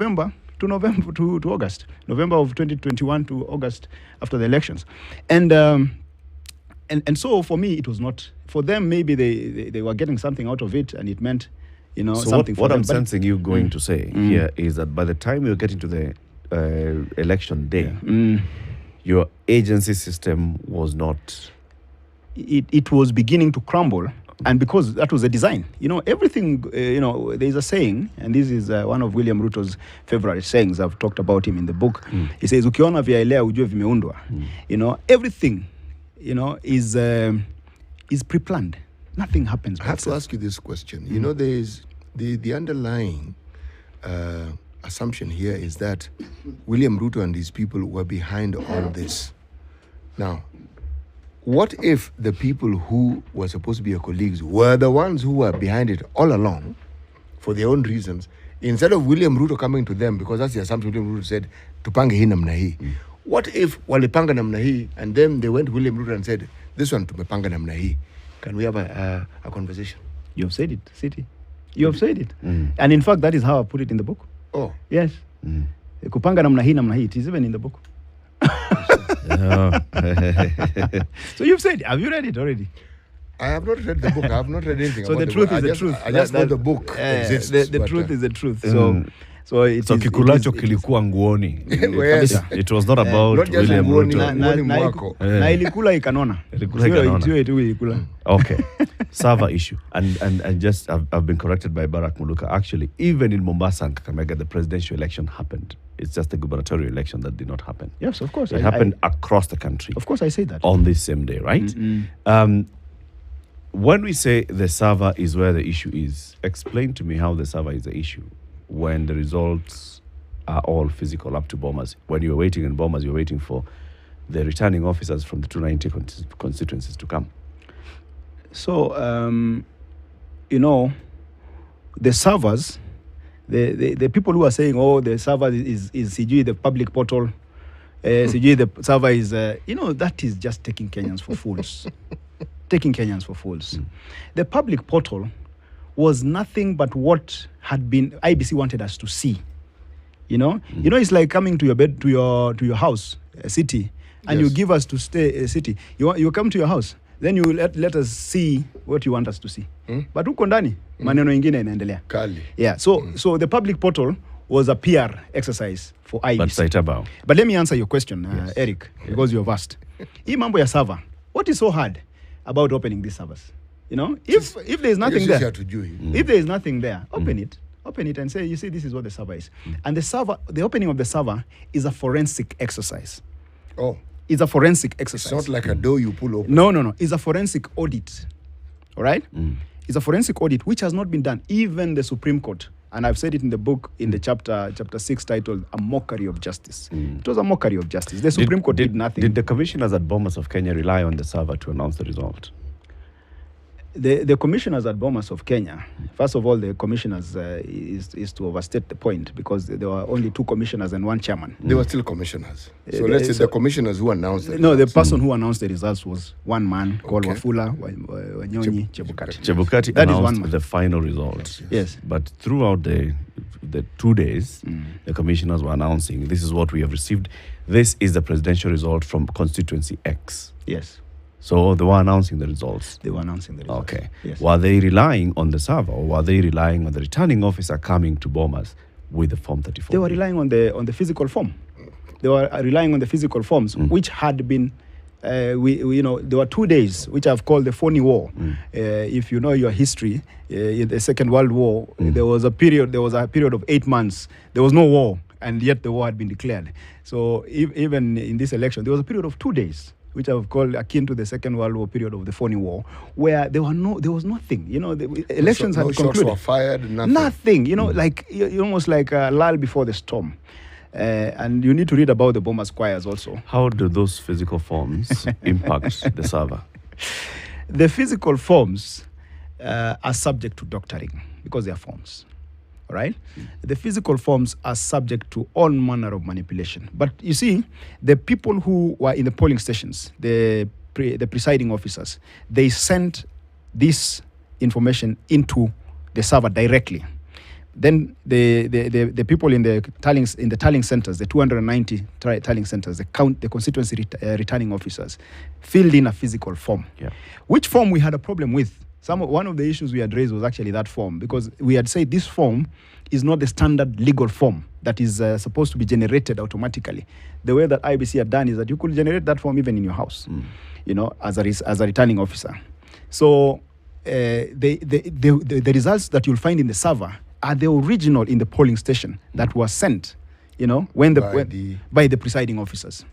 November to August, November of 2021 to August after the elections, and so for me it was not. For them, maybe they were getting something out of it, and it meant, so something. What I'm sensing you going to say here is that by the time you're getting to the election day, your agency system was not. It was beginning to crumble. And because that was a design, everything, there's a saying, and this is one of William Ruto's favorite sayings. I've talked about him in the book. He says, ukiona vyaelea ujue vimeundwa. Everything, is pre-planned. Nothing happens. I have to ask you this question. There's the underlying assumption here is that William Ruto and his people were behind all this. Now, what if the people who were supposed to be your colleagues were the ones who were behind it all along for their own reasons, instead of William Ruto coming to them, because that's the assumption William Ruto said, tupange hii namna hii. What if walipanga namna hii, and then they went to William Ruto and said, this one tumepanga namna hii. Can we have a conversation? You have said it, City. You have said it. And in fact, that is how I put it in the book. Oh. Yes. Kupanga namna hii, it is even in the book. So you've said, have you read it already? I have not read the book. I have not read anything. So about the truth is the truth. I just know the book exists. The truth is the truth. So kikulacho kilikuwa nguoni. Yes. It was not about not just William nguoni, Ruto. nguoni mwako. Na ilikula ikanona. Okay. Sava issue. And just I've been corrected by Barack Muluka. Actually, even in Mombasa and Kakamega, the presidential election happened. It's just the gubernatorial election that did not happen. Yes, of course. It happened across the country. Of course, I say that. On this same day, right? When we say the server is where the issue is, explain to me how the server is the issue when the results are all physical up to Bomas. When you're waiting in Bomas, you're waiting for the returning officers from the 290 constituencies to come. So, the servers, the people who are saying, the server is CG, the public portal, CG, the server is, that is just taking Kenyans for fools. Taking Kenyans for fools. The public portal was nothing but what had been IBC wanted us to see. It's like coming to your bed, to your house, a City, and you give us to stay a City. You come to your house, then you let us see what you want us to see. But huko ndani maneno ingine inaendelea. Kali. Yeah. So the public portal was a PR exercise for IBC. But let me answer your question, Eric, because you've asked. Hii mambo ya server, what is so hard about opening these servers? If there is nothing there, if there is nothing there, open it and say, you see, this is what the server is. And the opening of the server is a forensic exercise. Oh. It's a forensic exercise. It's not like a door you pull open. No. It's a forensic audit. All right? It's a forensic audit which has not been done. Even the Supreme Court, and I've said it in the book, in the chapter 6, titled A Mockery of Justice. It was a mockery of justice. The Supreme Court did nothing. Did the commissioners at Bomas of Kenya rely on the server to announce the result? The commissioners at Bomas of Kenya, first of all, the commissioners is to overstate the point, because there were only 2 commissioners and 1 chairman. They were still commissioners. So let's say the commissioners who announced the results. No, the person who announced the results was one man called Wafula Wanyonyi Chebukati. Chebukati announced the final result. Yes. But throughout the 2 days, the commissioners were announcing, this is what we have received. This is the presidential result from constituency X. Yes. So they were announcing the results. They were announcing the results. Okay. Yes. Were they relying on the server, or were they relying on the returning officer coming to Bomas with the Form 34? They were relying on the physical form. They were relying on the physical forms, which had been, there were 2 days, which I've called the phony war. If you know your history, in the Second World War, there was a period of 8 months. There was no war, and yet the war had been declared. So even in this election, there was a period of 2 days, which I've called akin to the Second World War period of the phony war, where there was nothing. The elections had concluded. Shots were fired, nothing. Nothing, almost like a lull before the storm. And you need to read about the Bomas choirs also. How do those physical forms impact the server? The physical forms are subject to doctoring because they are forms. All right? The physical forms are subject to all manner of manipulation. But you see, the people who were in the polling stations, the presiding officers, they sent this information into the server directly. Then the people in the tallying centers, the 290 tallying centers, the constituency returning officers, filled in a physical form. Yeah. Which form we had a problem with. One of the issues we had raised was actually that form, because we had said this form is not the standard legal form that is supposed to be generated automatically. The way that IBC had done is that you could generate that form even in your house, you know, as a returning officer. So the results that you'll find in the server are the original in the polling station that was sent, you know, by the presiding officers.